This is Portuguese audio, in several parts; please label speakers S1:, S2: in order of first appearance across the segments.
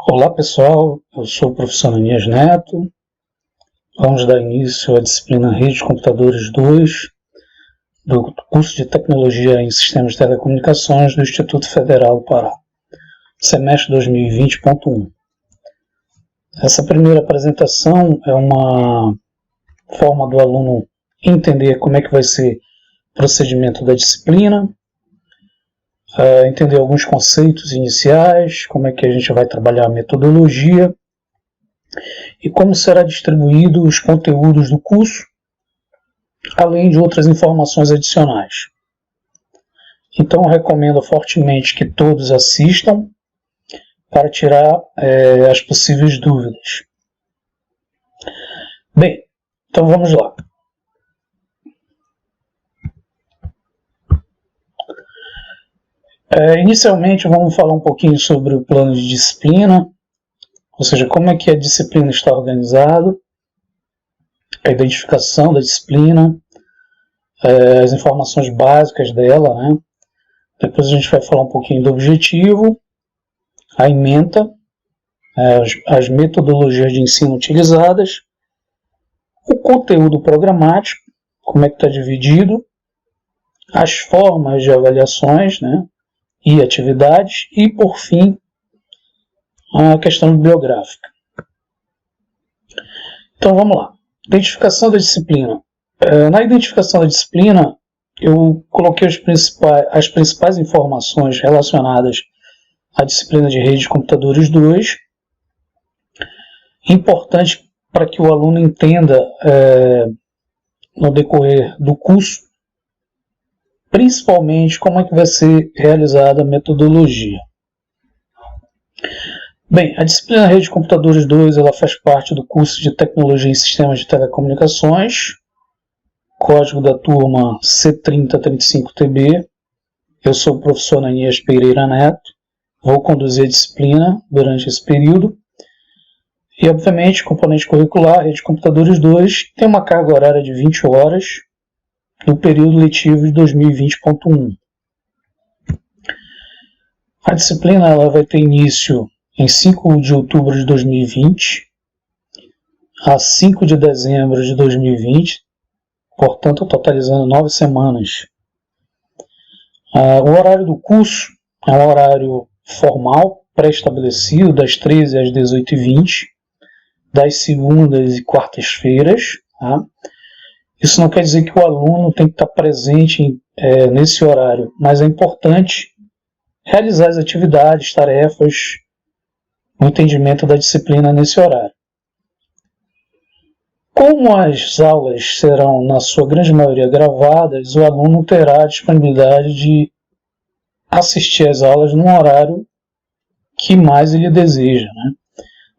S1: Olá pessoal, eu sou o professor Ananias Neto. Vamos dar início à disciplina Rede de Computadores 2 do curso de Tecnologia em Sistemas de Telecomunicações do Instituto Federal do Pará, semestre 2020.1. Essa primeira apresentação é uma forma do aluno entender como é que vai ser o procedimento da disciplina, entender alguns conceitos iniciais, como é que a gente vai trabalhar a metodologia e como será distribuído os conteúdos do curso, além de outras informações adicionais. Então, eu recomendo fortemente que todos assistam para tirar as possíveis dúvidas. Bem, então vamos lá. Inicialmente, vamos falar um pouquinho sobre o plano de disciplina, ou seja, como é que a disciplina está organizada, a identificação da disciplina, as informações básicas dela, né? Depois a gente vai falar um pouquinho do objetivo, a ementa, as metodologias de ensino utilizadas, o conteúdo programático, como é que está dividido, as formas de avaliações, né? E atividades, e por fim, a questão bibliográfica. Então vamos lá. Identificação da disciplina. Na identificação da disciplina, eu coloquei as principais informações relacionadas à disciplina de Rede de Computadores 2. Importante para que o aluno entenda no decorrer do curso, principalmente como é que vai ser realizada a metodologia. Bem, a disciplina Rede de Computadores 2 ela faz parte do curso de Tecnologia em Sistemas de Telecomunicações, código da turma C3035TB. Eu sou o professor Ananias Pereira Neto, vou conduzir a disciplina durante esse período. E, obviamente, componente curricular, Rede de Computadores 2, tem uma carga horária de 20 horas, no período letivo de 2020.1. A disciplina ela vai ter início em 5 de outubro de 2020 a 5 de dezembro de 2020, portanto totalizando 9 semanas. O horário do curso é um horário formal, pré-estabelecido, das 13 às 18h20, das segundas e quartas-feiras, tá? Isso não quer dizer que o aluno tem que estar presente nesse horário, mas é importante realizar as atividades, tarefas, o entendimento da disciplina nesse horário. Como as aulas serão, na sua grande maioria, gravadas, o aluno terá a disponibilidade de assistir às aulas num horário que mais ele deseja, né?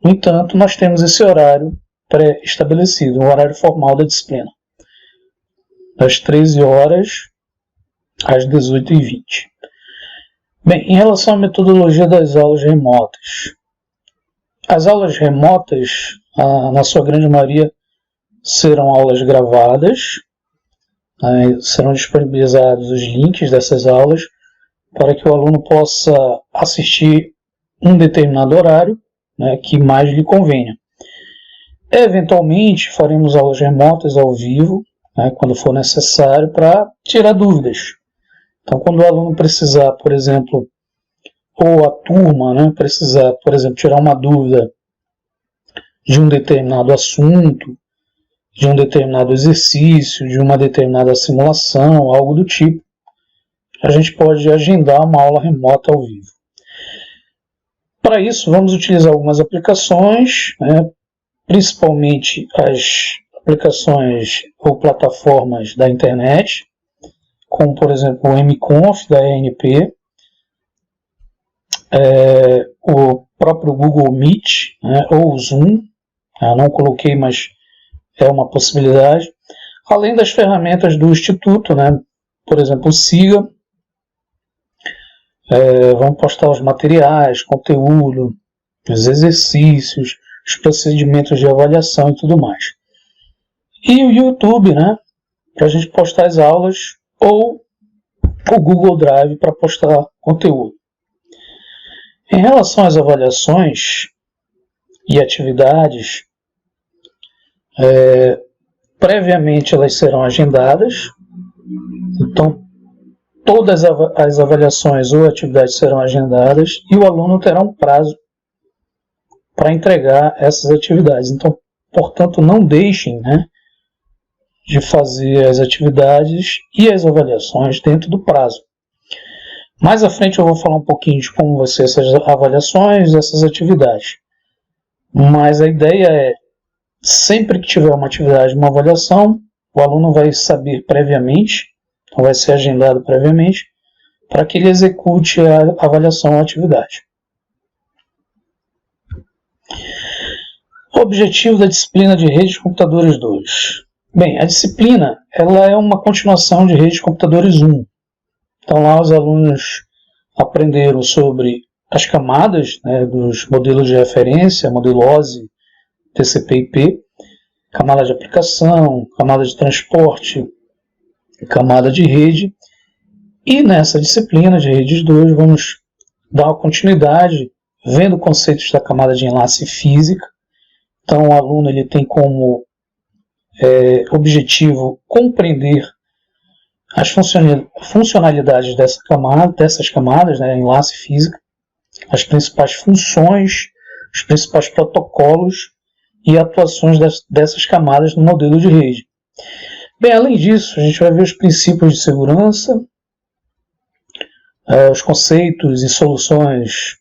S1: No entanto, nós temos esse horário pré-estabelecido, o horário formal da disciplina, das 13 horas às 18h20. Bem, em relação à metodologia das aulas remotas. As aulas remotas, na sua grande maioria, serão aulas gravadas, serão disponibilizados os links dessas aulas para que o aluno possa assistir um determinado horário, né, que mais lhe convenha. Eventualmente, faremos aulas remotas ao vivo, quando for necessário, para tirar dúvidas. Então, quando o aluno precisar, por exemplo, ou a turma, precisar, por exemplo, tirar uma dúvida de um determinado assunto, de um determinado exercício, de uma determinada simulação, algo do tipo, a gente pode agendar uma aula remota ao vivo. Para isso, vamos utilizar algumas aplicações, principalmente as aplicações ou plataformas da internet, como por exemplo o mconf da ENP, o próprio Google Meet, ou o Zoom, eu não coloquei, mas é uma possibilidade, além das ferramentas do Instituto, por exemplo o SIGA, vamos postar os materiais, conteúdo, os exercícios, os procedimentos de avaliação e tudo mais. E o YouTube, para a gente postar as aulas, ou o Google Drive para postar conteúdo. Em relação às avaliações, e atividades, previamente elas serão agendadas. Então, todas as avaliações ou atividades serão agendadas e o aluno terá um prazo para entregar essas atividades. Então, portanto, não deixem, de fazer as atividades e as avaliações dentro do prazo. Mais à frente eu vou falar um pouquinho de como vão ser essas avaliações, essas atividades. Mas a ideia é, sempre que tiver uma atividade, uma avaliação, o aluno vai saber previamente, então vai ser agendado previamente, para que ele execute a avaliação ou atividade. O objetivo da disciplina de Rede de Computadores 2. Bem, a disciplina ela é uma continuação de Rede de Computadores 1. Então lá os alunos aprenderam sobre as camadas dos modelos de referência, modelo OSI, TCP/IP, camada de aplicação, camada de transporte, camada de rede. E nessa disciplina de Redes 2 vamos dar uma continuidade, vendo conceitos da camada de enlace física. Então o aluno ele tem como objetivo compreender as funcionalidades dessas camadas, enlace física, as principais funções, os principais protocolos e atuações dessas camadas no modelo de rede. Bem, além disso, a gente vai ver os princípios de segurança, os conceitos e soluções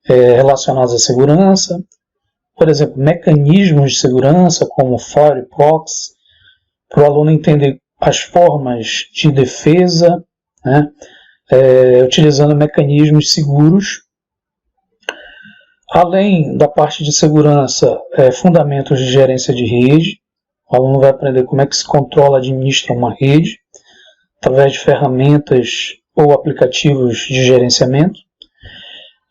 S1: relacionados à segurança, por exemplo, mecanismos de segurança como Firefox, para o aluno entender as formas de defesa, utilizando mecanismos seguros. Além da parte de segurança, fundamentos de gerência de rede. O aluno vai aprender como é que se controla e administra uma rede, através de ferramentas ou aplicativos de gerenciamento.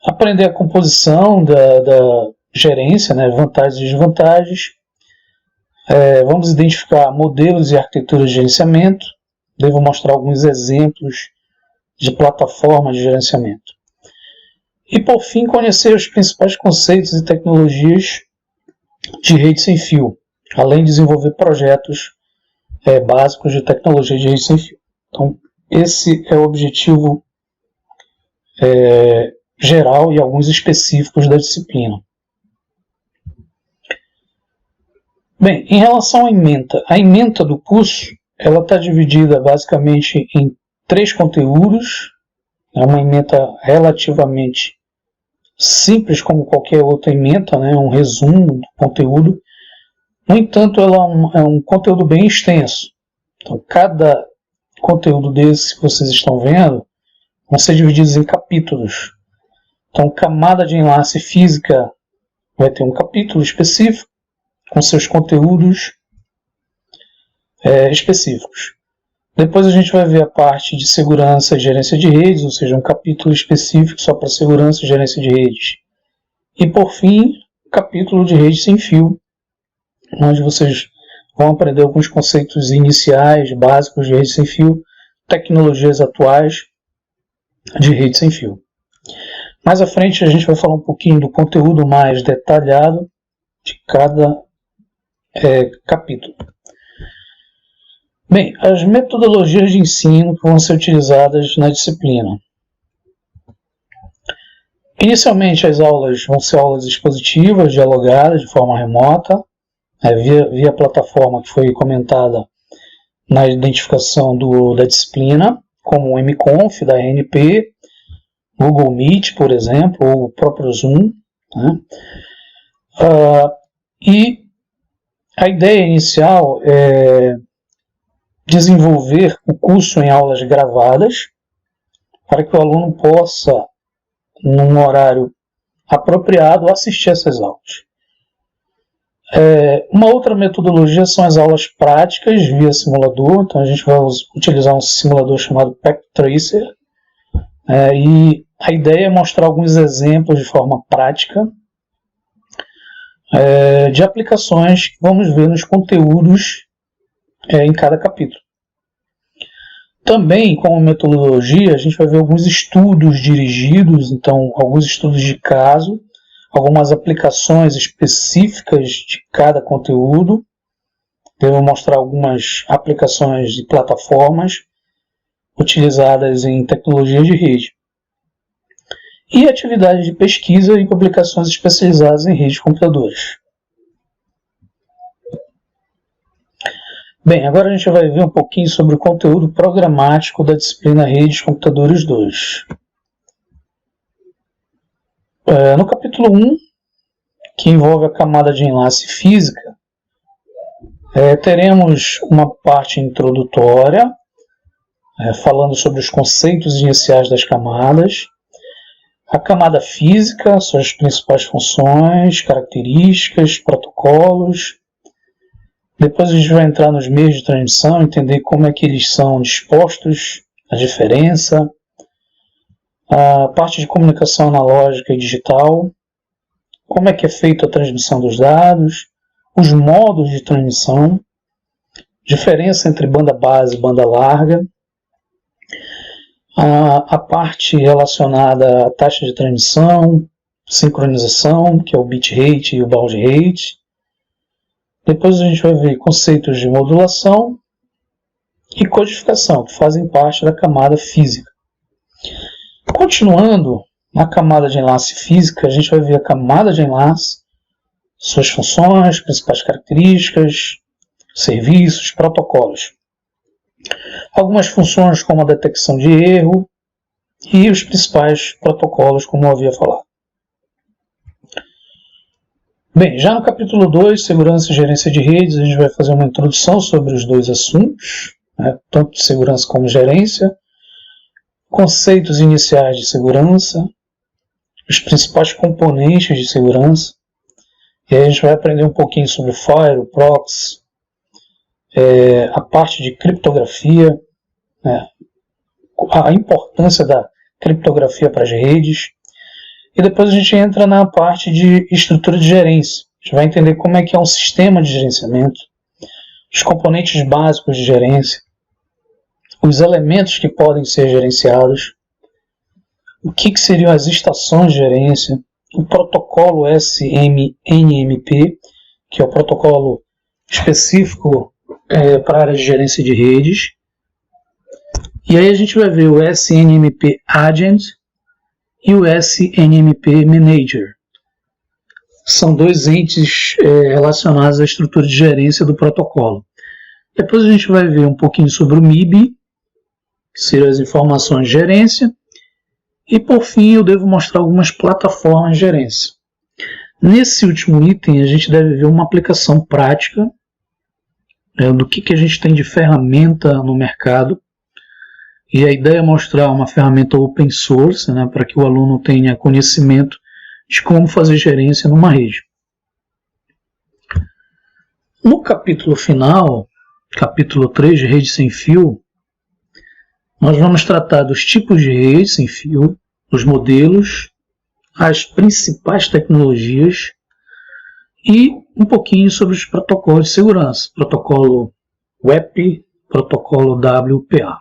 S1: Aprender a composição da gerência, vantagens e desvantagens. Vamos identificar modelos e arquiteturas de gerenciamento. Devo mostrar alguns exemplos de plataformas de gerenciamento. E, por fim, conhecer os principais conceitos e tecnologias de rede sem fio, além de desenvolver projetos básicos de tecnologia de rede sem fio. Então, esse é o objetivo geral e alguns específicos da disciplina. Bem, em relação à ementa do curso, ela está dividida basicamente em 3 conteúdos. É uma ementa relativamente simples como qualquer outra ementa, um resumo do conteúdo. No entanto, ela é um conteúdo bem extenso. Então, cada conteúdo desse que vocês estão vendo vão ser divididos em capítulos. Então, camada de enlace física vai ter um capítulo específico, com seus conteúdos específicos. Depois a gente vai ver a parte de segurança e gerência de redes, ou seja, um capítulo específico só para segurança e gerência de redes. E por fim, capítulo de rede sem fio, onde vocês vão aprender alguns conceitos iniciais, básicos de rede sem fio, tecnologias atuais de rede sem fio. Mais à frente a gente vai falar um pouquinho do conteúdo mais detalhado de cada capítulo. Bem, as metodologias de ensino que vão ser utilizadas na disciplina. Inicialmente as aulas vão ser aulas expositivas, dialogadas de forma remota, via plataforma que foi comentada na identificação da disciplina, como o MConf da RNP, Google Meet, por exemplo, ou o próprio Zoom. E a ideia inicial é desenvolver o curso em aulas gravadas, para que o aluno possa, num horário apropriado, assistir essas aulas. Uma outra metodologia são as aulas práticas via simulador. Então a gente vai utilizar um simulador chamado PackTracer, e a ideia é mostrar alguns exemplos de forma prática de aplicações que vamos ver nos conteúdos em cada capítulo. Também, como metodologia, a gente vai ver alguns estudos dirigidos, então alguns estudos de caso, algumas aplicações específicas de cada conteúdo. Devo mostrar algumas aplicações de plataformas utilizadas em tecnologias de rede. E atividades de pesquisa e publicações especializadas em redes de computadores. Bem, agora a gente vai ver um pouquinho sobre o conteúdo programático da disciplina Redes de Computadores 2. No capítulo 1, que envolve a camada de enlace física, teremos uma parte introdutória, falando sobre os conceitos iniciais das camadas, a camada física, suas principais funções, características, protocolos. Depois a gente vai entrar nos meios de transmissão, entender como é que eles são dispostos, a diferença, a parte de comunicação analógica e digital, como é que é feita a transmissão dos dados, os modos de transmissão, diferença entre banda base e banda larga, a parte relacionada à taxa de transmissão, sincronização, que é o bitrate e o baud rate. Depois a gente vai ver conceitos de modulação e codificação, que fazem parte da camada física. Continuando, na camada de enlace física, a gente vai ver a camada de enlace, suas funções, principais características, serviços, protocolos. Algumas funções como a detecção de erro e os principais protocolos, como eu havia falado. Bem, já no capítulo 2, Segurança e Gerência de Redes, a gente vai fazer uma introdução sobre os dois assuntos, tanto de segurança como gerência, conceitos iniciais de segurança, os principais componentes de segurança, e aí a gente vai aprender um pouquinho sobre o Fire, o Proxy, a parte de criptografia, a importância da criptografia para as redes, e depois a gente entra na parte de estrutura de gerência. A gente vai entender como é que é um sistema de gerenciamento, os componentes básicos de gerência, os elementos que podem ser gerenciados, o que seriam as estações de gerência, o protocolo SMNMP, que é o protocolo específico para a área de gerência de redes. E aí a gente vai ver o SNMP Agent e o SNMP Manager. São dois entes relacionados à estrutura de gerência do protocolo. Depois a gente vai ver um pouquinho sobre o MIB, que seriam as informações de gerência. E por fim eu devo mostrar algumas plataformas de gerência. Nesse último item a gente deve ver uma aplicação prática do que a gente tem de ferramenta no mercado. E a ideia é mostrar uma ferramenta open source, para que o aluno tenha conhecimento de como fazer gerência numa rede. No capítulo final, capítulo 3 de rede sem fio, nós vamos tratar dos tipos de rede sem fio, os modelos, as principais tecnologias e um pouquinho sobre os protocolos de segurança, protocolo WEP, protocolo WPA.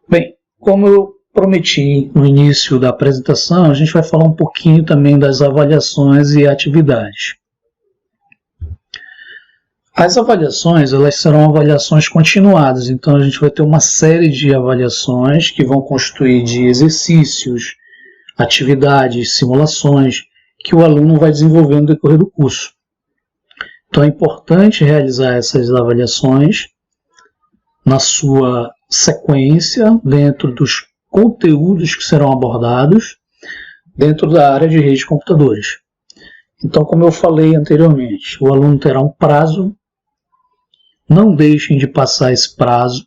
S1: Bem, como eu prometi no início da apresentação, a gente vai falar um pouquinho também das avaliações e atividades. As avaliações, elas serão avaliações continuadas, então a gente vai ter uma série de avaliações que vão constituir de exercícios, atividades, simulações, que o aluno vai desenvolver no decorrer do curso. Então é importante realizar essas avaliações na sua sequência, dentro dos conteúdos que serão abordados, dentro da área de rede de computadores. Então, como eu falei anteriormente, o aluno terá um prazo, não deixem de passar esse prazo.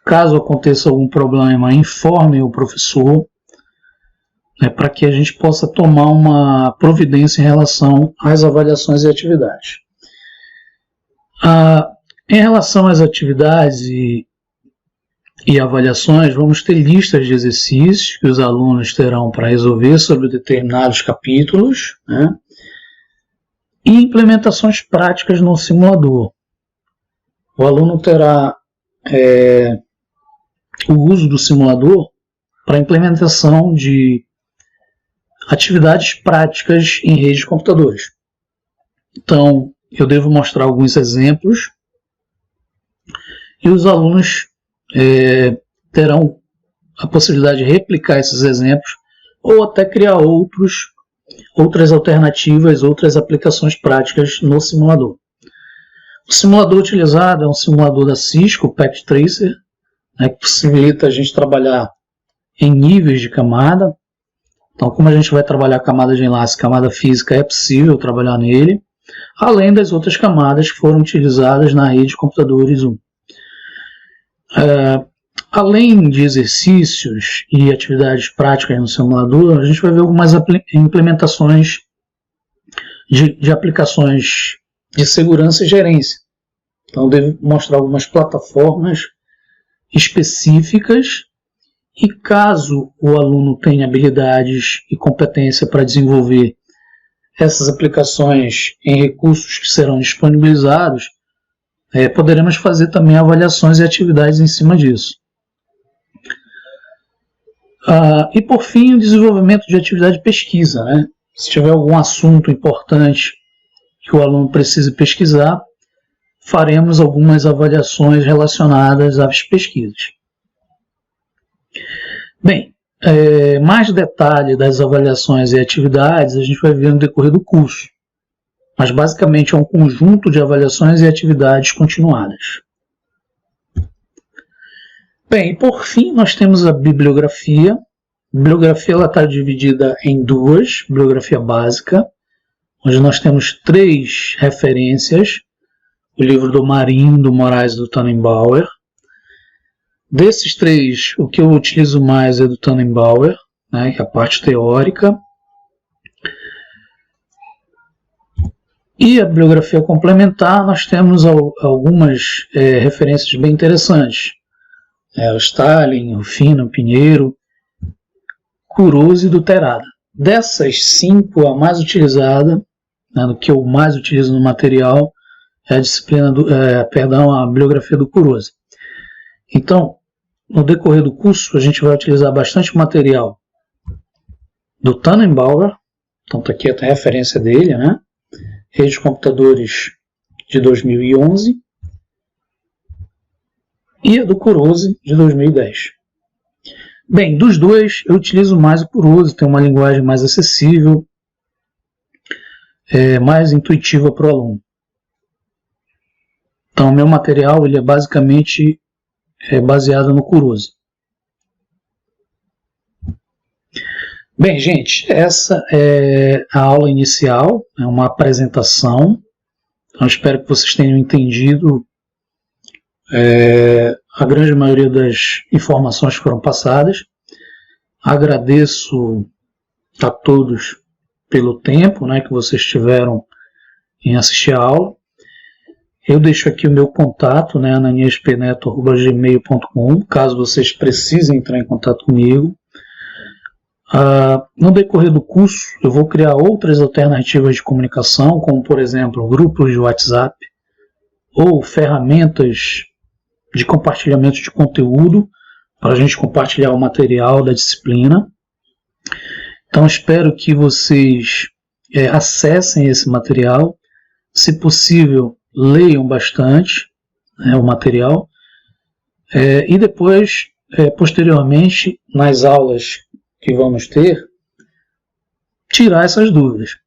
S1: Caso aconteça algum problema, informem o professor, para que a gente possa tomar uma providência em relação às avaliações e atividades. Em relação às atividades e avaliações, vamos ter listas de exercícios que os alunos terão para resolver sobre determinados capítulos, e implementações práticas no simulador. O aluno terá o uso do simulador para a implementação de atividades práticas em redes de computadores. Então, eu devo mostrar alguns exemplos e os alunos terão a possibilidade de replicar esses exemplos ou até criar outras alternativas, outras aplicações práticas no simulador. O simulador utilizado é um simulador da Cisco, o Packet Tracer, que possibilita a gente trabalhar em níveis de camada. Então, como a gente vai trabalhar camada de enlace, camada física, é possível trabalhar nele, além das outras camadas que foram utilizadas na rede de computadores 1. Além de exercícios e atividades práticas no simulador, a gente vai ver algumas implementações de aplicações de segurança e gerência. Então, eu devo mostrar algumas plataformas específicas e, caso o aluno tenha habilidades e competência para desenvolver essas aplicações em recursos que serão disponibilizados, poderemos fazer também avaliações e atividades em cima disso. E por fim, o desenvolvimento de atividade de pesquisa, né? Se tiver algum assunto importante que o aluno precise pesquisar, faremos algumas avaliações relacionadas às pesquisas. Bem, mais detalhe das avaliações e atividades a gente vai ver no decorrer do curso, mas basicamente é um conjunto de avaliações e atividades continuadas. Bem, por fim, nós temos a bibliografia. A bibliografia está dividida em duas: bibliografia básica, onde nós temos 3 referências: o livro do Marinho, do Moraes e do Tannenbauer. Desses 3, o que eu utilizo mais é do Tannenbauer, que é a parte teórica. E a bibliografia complementar, nós temos algumas referências bem interessantes. O Stalin, o Fino, o Pinheiro, Kurose e do Terada. Dessas 5, a mais utilizada, o que eu mais utilizo no material, é a bibliografia do Kurose. Então, no decorrer do curso, a gente vai utilizar bastante material do Tannenbauer. Então, está aqui a referência dele, Rede de Computadores de 2011. E a do Kurose de 2010. Bem, dos dois eu utilizo mais o Kurose, tem uma linguagem mais acessível, mais intuitiva para o aluno. Então, o meu material ele é basicamente baseado no Kurose. Bem, gente, essa é a aula inicial, é uma apresentação. Então, espero que vocês tenham entendido a grande maioria das informações que foram passadas. Agradeço a todos pelo tempo que vocês tiveram em assistir a aula. Eu deixo aqui o meu contato, ananiaspeneto@gmail.com, caso vocês precisem entrar em contato comigo. No decorrer do curso, eu vou criar outras alternativas de comunicação, como, por exemplo, grupos de WhatsApp ou ferramentas de compartilhamento de conteúdo para a gente compartilhar o material da disciplina. Então, espero que vocês acessem esse material. Se possível, leiam bastante o material. E depois, posteriormente, nas aulas que vamos ter, tirar essas dúvidas.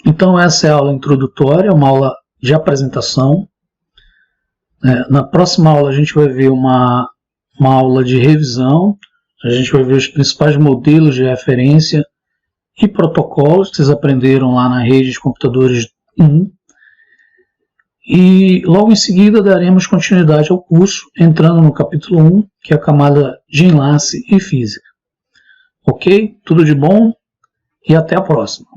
S1: Então, essa é a aula introdutória, uma aula de apresentação. Na próxima aula a gente vai ver uma aula de revisão, a gente vai ver os principais modelos de referência e protocolos que vocês aprenderam lá na rede de computadores 1. E logo em seguida daremos continuidade ao curso, entrando no capítulo 1, que é a camada de enlace e física. Ok? Tudo de bom e até a próxima.